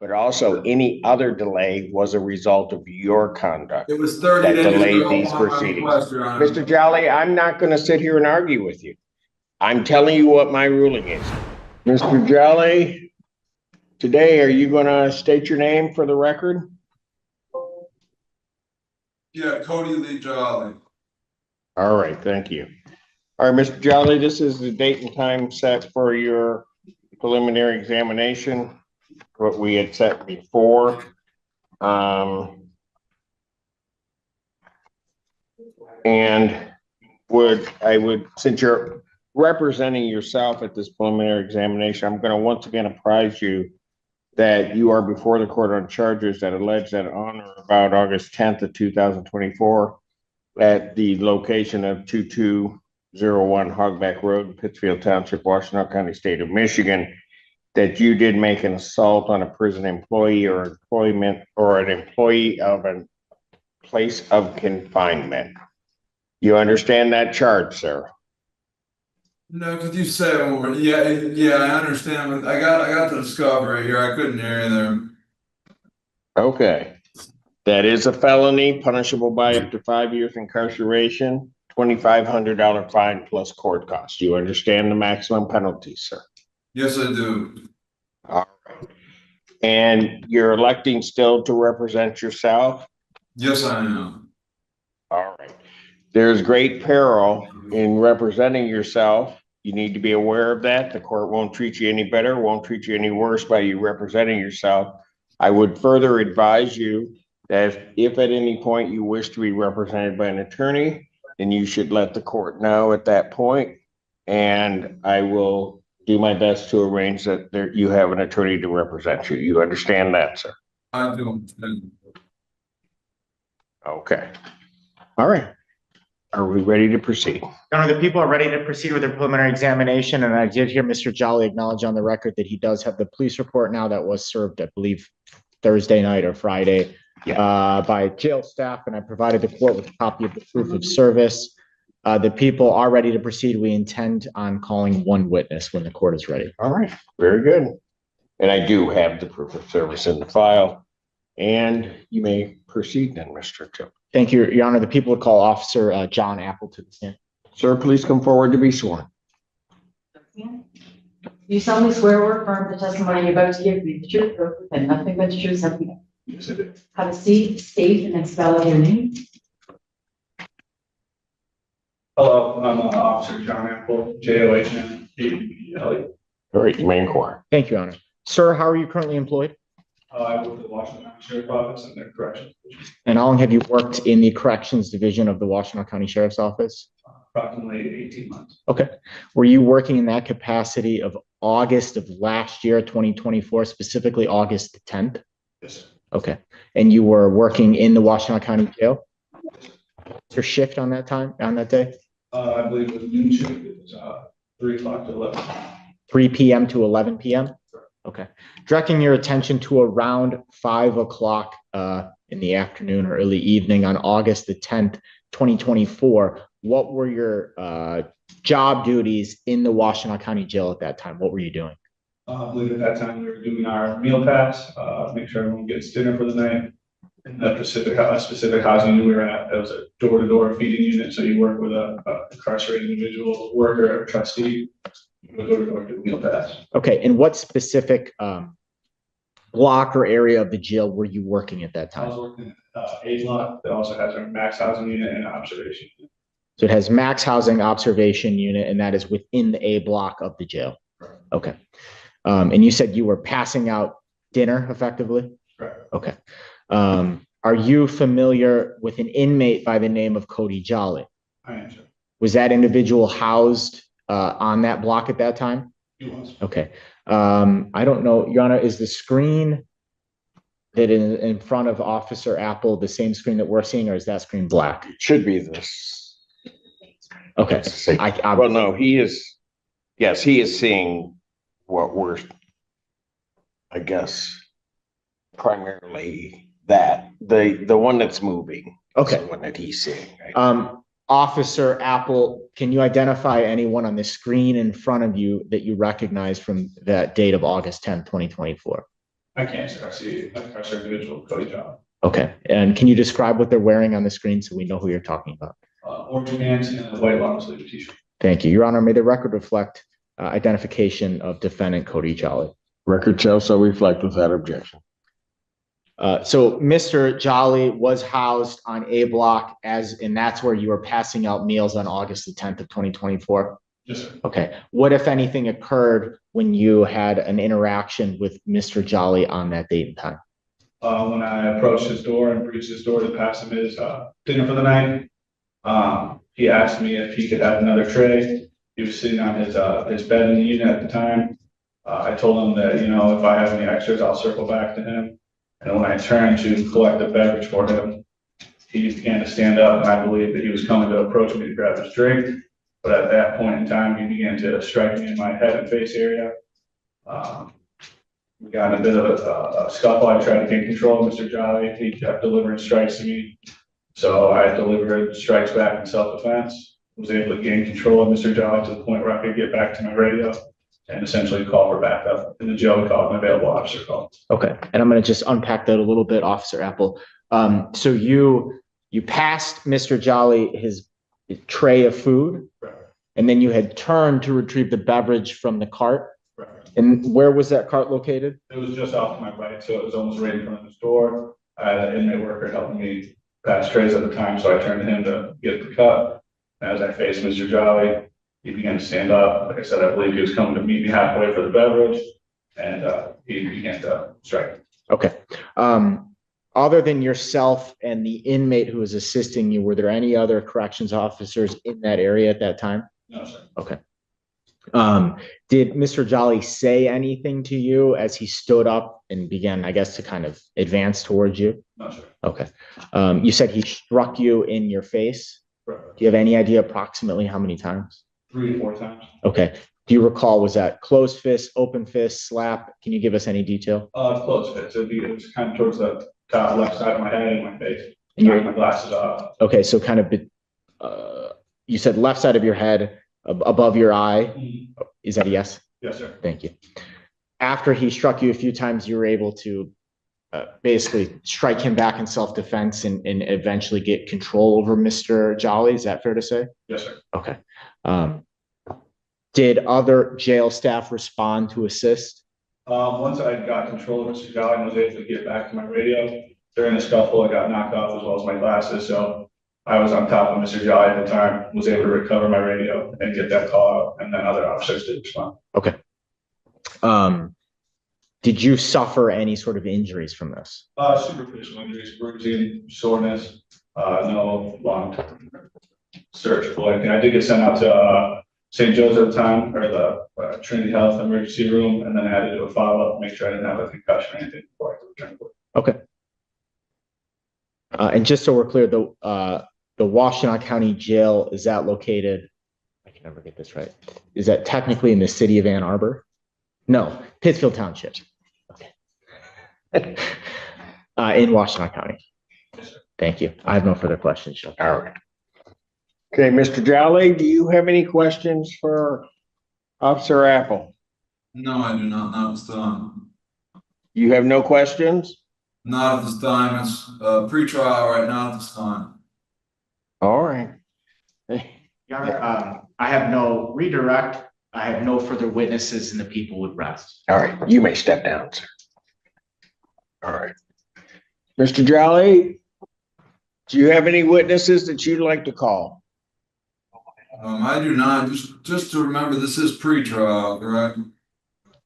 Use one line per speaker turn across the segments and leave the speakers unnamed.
but also any other delay was a result of your conduct
It was 30
that
days
delayed
ago
these
on my
proceedings.
request, Your Honor.
Mr. Jolly, I'm not going to sit here and argue with you. I'm telling you what my ruling is. Mr. Jolly, today, are you going to state your name for the record?
Yeah, Cody Lee Jolly.
All right, thank you. All right, Mr. Jolly, this is the date and time set for your preliminary examination, what we had set before. And since you're representing yourself at this preliminary examination, I'm going to once again apprise you that you are before the court on charges that allege that on or about August 10th of 2024 at the location of 2201 Hogback Road, Pittsfield Township, Washtenaw County, State of Michigan, that you did make an assault on a prison employee or employment or an employee of a place of confinement. You understand that charge, sir?
No, could you say it over? Yeah, I understand. But I got the discovery here. I couldn't hear you there.
Okay. That is a felony punishable by up to 5 years incarceration, $2,500 fine plus court costs. You understand the maximum penalty, sir?
Yes, I do.
All right. And you're electing still to represent yourself?
Yes, I am.
All right. There's great peril in representing yourself. You need to be aware of that. The court won't treat you any better, won't treat you any worse by you representing yourself. I would further advise you that if at any point you wish to be represented by an attorney, then you should let the court know at that point. And I will do my best to arrange that you have an attorney to represent you. You understand that, sir?
I do understand.
Okay. All right. Are we ready to proceed?
Your Honor, the people are ready to proceed with their preliminary examination, and I did hear Mr. Jolly acknowledge on the record that he does have the police report now that was served, I believe, Thursday night or Friday by jail staff, and I provided the court with a copy of the proof of service. The people are ready to proceed. We intend on calling one witness when the court is ready.
All right, very good. And I do have the proof of service in the file, and you may proceed then, Mr. Tip.
Thank you, Your Honor. The people would call Officer John Apple to the stand.
Sir, please come forward to be sworn.
You solemnly swear or affirm the testimony you're about to give me the truth and nothing but the truth, have you?
Yes, I do.
Have a seat, state and then spell out your name.
Hello, I'm Officer John Apple, JOHN.
All right, you may inquire.
Thank you, Your Honor. Sir, how are you currently employed?
I work at the Washington County Sheriff's Office in the corrections division.
And how long have you worked in the corrections division of the Washtenaw County Sheriff's Office?
Approximately 18 months.
Okay. Were you working in that capacity of August of last year, 2024, specifically August 10th?
Yes.
Okay. And you were working in the Washtenaw County Jail? What's your shift on that time, on that day?
I believe it was noon shift. It was 3 o'clock to 11.
3 p.m. to 11 p.m.? Okay. Directing your attention to around 5 o'clock in the afternoon or early evening on August the 10th, 2024, what were your job duties in the Washtenaw County Jail at that time? What were you doing?
I believe at that time we were doing our meal pass, make sure everyone gets dinner for the night. In the specific housing we were at, that was a door-to-door feeding unit. So you work with a incarcerated individual, worker, or trustee. Door-to-door do meal pass.
Okay. And what specific block or area of the jail were you working at that
I was
time?
working at A block that also has our max housing unit and observation unit.
So it has max housing observation unit, and that is within the A block of the jail.
Right.
Okay. And you said you were passing out dinner effectively?
Right.
Okay. Are you familiar with an inmate by the name of Cody Jolly?
I am, sir.
Was that individual housed on that block at that time?
He was.
Okay. I don't know, Your Honor, is the screen that in front of Officer Apple the same screen that we're seeing, or is that screen black?
It should be this.
Okay.
Well, no, he is. Yes, he is seeing what we're, I guess, primarily that the one that's moving.
Okay.
Is the one that he's seeing. Right?
Officer Apple, can you identify anyone on the screen in front of you that you recognize from that date of August 10th, 2024?
I can't, sir. I see an incarcerated individual, Cody John.
Okay, and can you describe what they're wearing on the screen so we know who you're talking about?
Orange pants and a white long sleeve t-shirt.
Thank you. Your Honor, may the record reflect identification of defendant Cody Jolly.
Record shall so reflect without objection.
So Mr. Jolly was housed on A block and that's where you were passing out meals on August the 10th of 2024?
Yes, sir.
Okay. What, if anything, occurred when you had an interaction with Mr. Jolly on that date and time?
When I approached his door and breached his door to pass him his dinner for the night, he asked me if he could have another tray. He was sitting on his bed in the unit at the time. I told him that, if I have any extras, I'll circle back to him. And when I turned to collect a beverage for him, he began to stand up, and I believed that he was coming to approach me to grab his drink. But at that point in time, he began to strike me in my head and face area. We got in a bit of a scuffle. I tried to gain control of Mr. Jolly. He kept delivering strikes to me. So I delivered strikes back in self-defense. Was able to gain control of Mr. Jolly to the point where I could get back to my radio and essentially call for backup. And the jail called an available officer call.
Okay, and I'm going to just unpack that a little bit, Officer Apple. So you passed Mr. Jolly his tray of food,
Right.
and then you had turned to retrieve the beverage from the cart.
Right.
And where was that cart located?
It was just off to my right, so it was almost right in front of his door. I had an inmate worker helping me pass trays at the time, so I turned to him to get the cup. As I faced Mr. Jolly, he began to stand up. Like I said, I believe he was coming to meet me halfway for the beverage, and he began to strike me.
Okay. Other than yourself and the inmate who was assisting you, were there any other corrections officers in that area at that time?
No, sir.
Okay. Did Mr. Jolly say anything to you as he stood up and began, I guess, to kind of advance towards you?
No, sir.
Okay. You said he struck you in your face.
Right.
Do you have any idea approximately how many times?
3 to 4 times.
Okay. Do you recall, was that closed fist, open fist, slap? Can you give us any detail?
Close fits. It was kind of towards the top left side of my head and my face.
And
Knocked my glasses off.
Okay, so kind of, you said left side of your head, above your eye. Is that a yes?
Yes, sir.
Thank you. After he struck you a few times, you were able to basically strike him back in self-defense and eventually get control over Mr. Jolly. Is that fair to say?
Yes, sir.
Okay. Did other jail staff respond to assist?
Once I got control of Mr. Jolly and was able to get back to my radio, during the scuffle, I got knocked off as well as my glasses. So I was on top of Mr. Jolly at the time, was able to recover my radio and get that call out, and then other officers did respond.
Okay. Did you suffer any sort of injuries from this?
Superficial injuries, bruising, soreness, no long-term surgical. I did get sent out to St. Joe's at the time, or the Trinity Health emergency room, and then I had to do a follow-up, make sure I didn't have a concussion or anything before I could return to work.
Okay. And just so we're clear, the Washtenaw County Jail, is that located? I can never get this right. Is that technically in the city of Ann Arbor? No, Pittsfield Township. Okay. In Washtenaw County. Thank you. I have no further questions. All right.
Okay, Mr. Jolly, do you have any questions for Officer Apple?
No, I do not. Not this time.
You have no questions?
Not at this time. It's pre-trial right now at this time.
All right.
Your Honor, I have no redirect. I have no further witnesses and the people would rest.
All right, you may step down, sir. All right. Mr. Jolly, do you have any witnesses that you'd like to call?
I do not. Just to remember, this is pre-trial, correct?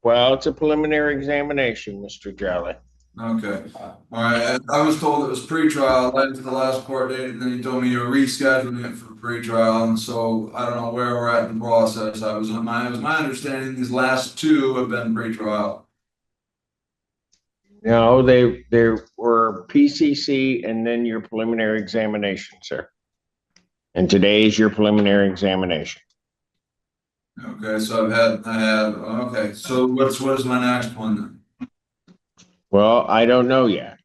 Well, it's a preliminary examination, Mr. Jolly.
Okay. All right. I was told it was pre-trial led to the last court date, and then you told me you were rescheduling it for pre-trial, and so I don't know where we're at in the process. It was my understanding these last two have been pre-trial.
No, they were PCC and then your preliminary examination, sir. And today is your preliminary examination.
Okay, so okay. So what is my next one then?
Well, I don't know yet.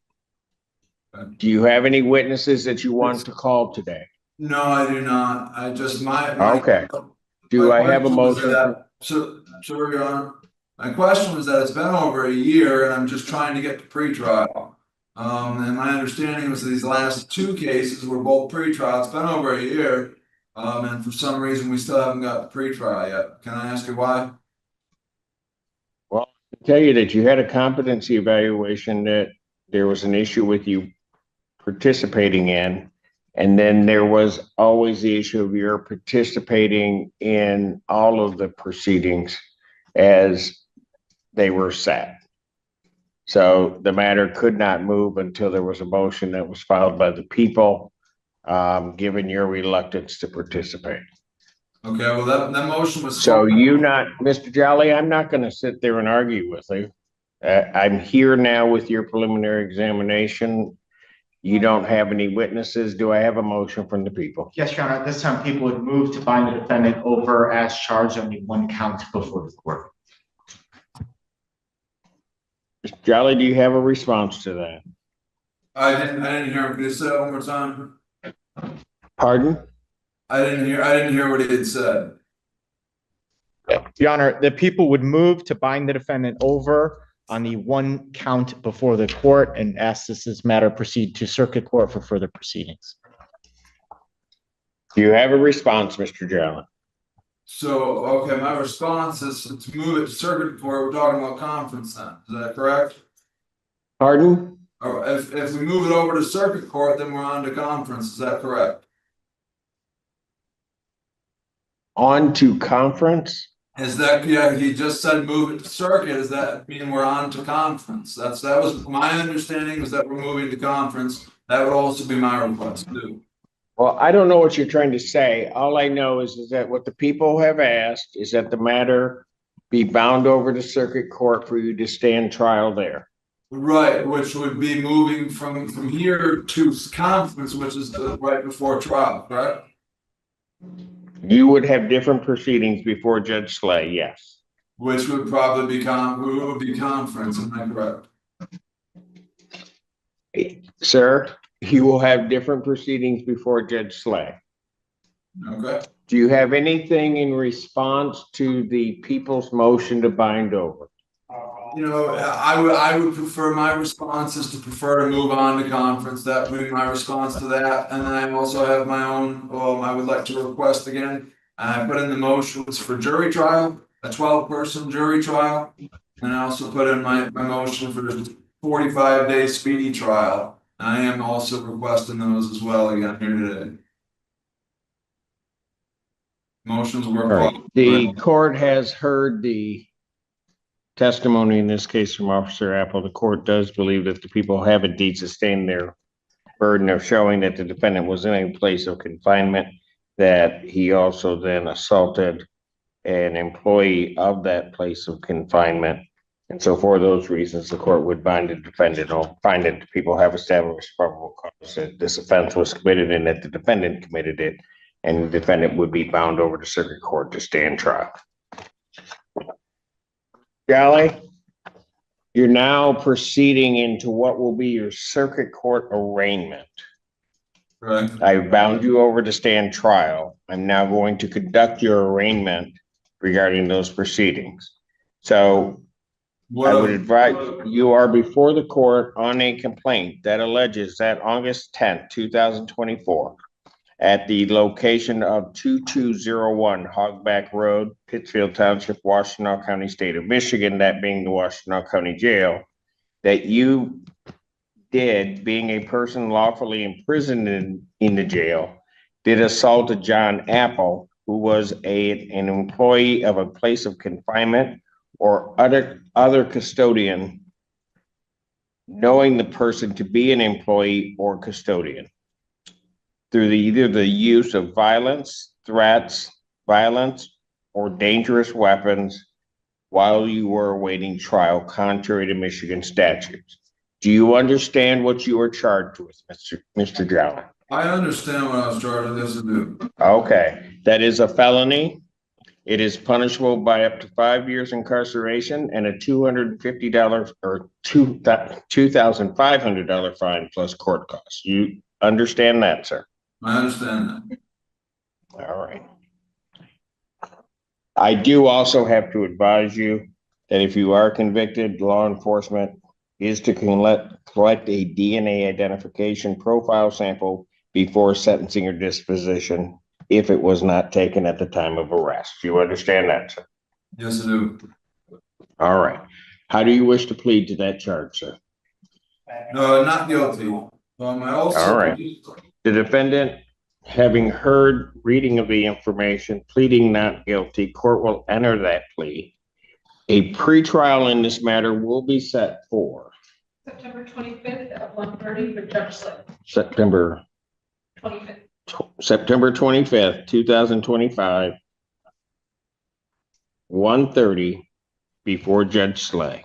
Do you have any witnesses that you want to call today?
No, I do not. I just
Okay. Do I have a motion?
So, Your Honor. My question was that it's been over a year and I'm just trying to get to pretrial. And my understanding was these last two cases were both pretrial. It's been over a year. And for some reason, we still haven't got the pretrial yet. Can I ask you why?
Well, I can tell you that you had a competency evaluation that there was an issue with you participating in. And then there was always the issue of your participating in all of the proceedings as they were set. So the matter could not move until there was a motion that was filed by the people, given your reluctance to participate.
Okay, well, that motion was.
So Mr. Jolly, I'm not going to sit there and argue with you. I'm here now with your preliminary examination. You don't have any witnesses. Do I have a motion from the people?
Yes, Your Honor, at this time, people would move to bind the defendant over as charged on the one count before the court.
Mr. Jolly, do you have a response to that?
I didn't hear him. Could you say that one more time?
Pardon?
I didn't hear what he had said.
Your Honor, the people would move to bind the defendant over on the one count before the court and ask this matter proceed to circuit court for further proceedings.
Do you have a response, Mr. Jolly?
So, okay, my response is to move it to circuit court. We're talking about conference then. Is that correct?
Pardon?
Or if we move it over to circuit court, then we're on to conference. Is that correct?
On to conference?
Is that, yeah, he just said move it to circuit. Does that mean we're on to conference? That was my understanding, was that we're moving to conference. That would also be my request too.
Well, I don't know what you're trying to say. All I know is that what the people have asked is that the matter be bound over to circuit court for you to stand trial there.
Right, which would be moving from here to conference, which is right before trial, correct?
You would have different proceedings before Judge Slay, yes.
Which would probably be conference, am I correct?
Sir, you will have different proceedings before Judge Slay.
Okay.
Do you have anything in response to the people's motion to bind over?
You know, I would prefer, my response is to prefer to move on to conference. That would be my response to that. And then I also have my own, I would like to request again. I put in the motions for jury trial, a 12-person jury trial. And I also put in my motion for the 45-day speedy trial. I am also requesting those as well again here today. Motions were.
All right. The court has heard the testimony in this case from Officer Apple. The court does believe that the people have indeed sustained their burden of showing that the defendant was in a place of confinement, that he also then assaulted an employee of that place of confinement. And so for those reasons, the court would bind the defendant or find that the people have established probable cause that this offense was committed and that the defendant committed it, and the defendant would be bound over to circuit court to stand trial. Jolly, you're now proceeding into what will be your circuit court arraignment.
Right.
I've bound you over to stand trial. I'm now going to conduct your arraignment regarding those proceedings. So I would advise you are before the court on a complaint that alleges that August 10th, 2024, at the location of 2201 Hogback Road, Pittsfield Township, Washtenaw County, State of Michigan, that being the Washtenaw County Jail, that you did, being a person lawfully imprisoned in the jail, did assault a John Apple, who was an employee of a place of confinement or other custodian, knowing the person to be an employee or custodian, through either the use of violence, threats, violence, or dangerous weapons while you were awaiting trial, contrary to Michigan statutes. Do you understand what you are charged with, Mr. Jolly?
I understand what I was charged with this to do.
Okay, that is a felony. It is punishable by up to 5 years incarceration and a $250 or $2,500 fine plus court costs. You understand that, sir?
I understand that.
All right. I do also have to advise you that if you are convicted, law enforcement is to collect a DNA identification profile sample before sentencing or disposition if it was not taken at the time of arrest. Do you understand that, sir?
Yes, I do.
All right. How do you wish to plead to that charge, sir?
No, not guilty. I also.
All right. The defendant, having heard reading of the information, pleading not guilty, court will enter that plea. A pretrial in this matter will be set for
September 25th at 1:30 for Judge Slip.
September 25th, 2025, 1:30 before Judge Slay.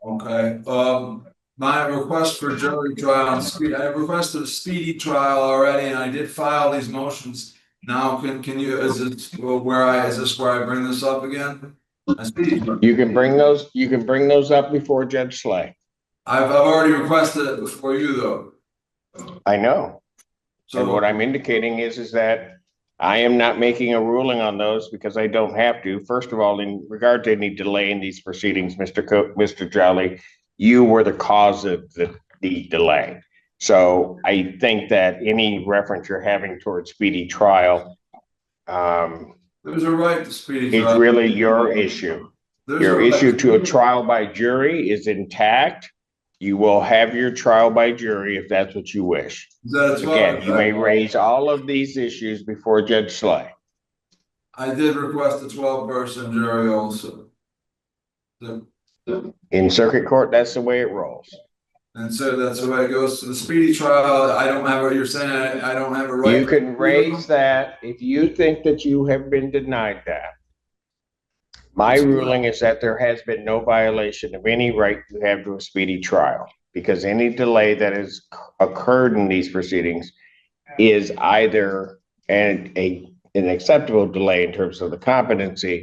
Okay, my request for jury trial, I requested a speedy trial already, and I did file these motions. Now, can you, is this where I bring this up again? A speedy trial.
You can bring those up before Judge Slay.
I've already requested it before you, though.
I know. And
So
what I'm indicating is that I am not making a ruling on those because I don't have to. First of all, in regard to any delay in these proceedings, Mr. Jolly, you were the cause of the delay. So I think that any reference you're having towards speedy trial,
there's a right to speedy trial.
it's really your issue. Your issue to a trial by jury is intact. You will have your trial by jury if that's what you wish. Again, you may raise all of these issues before Judge Slay.
I did request a 12-person jury also.
In circuit court, that's the way it rolls.
And so that's the way it goes to the speedy trial. I don't have what you're saying. I don't have a right.
You can raise that if you think that you have been denied that. My ruling is that there has been no violation of any right you have to a speedy trial, because any delay that has occurred in these proceedings is either an acceptable delay in terms of the competency,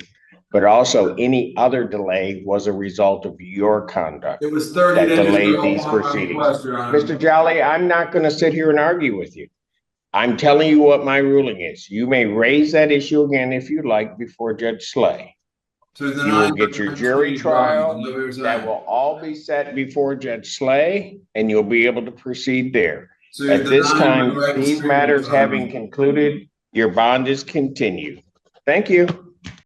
but also any other delay was a result of your conduct.
It was 30
that
days
delayed
ago
these
on my
proceedings.
request, Your Honor.
Mr. Jolly, I'm not going to sit here and argue with you. I'm telling you what my ruling is. You may raise that issue again if you like before Judge Slay.
To
You
deny
will get your jury trial. That
that
will all be set before Judge Slay, and you'll be able to proceed there.
So you're
At this
denying
time,
the right to
these
speedy
matters
trial.
having concluded, your bond is continued. Thank you.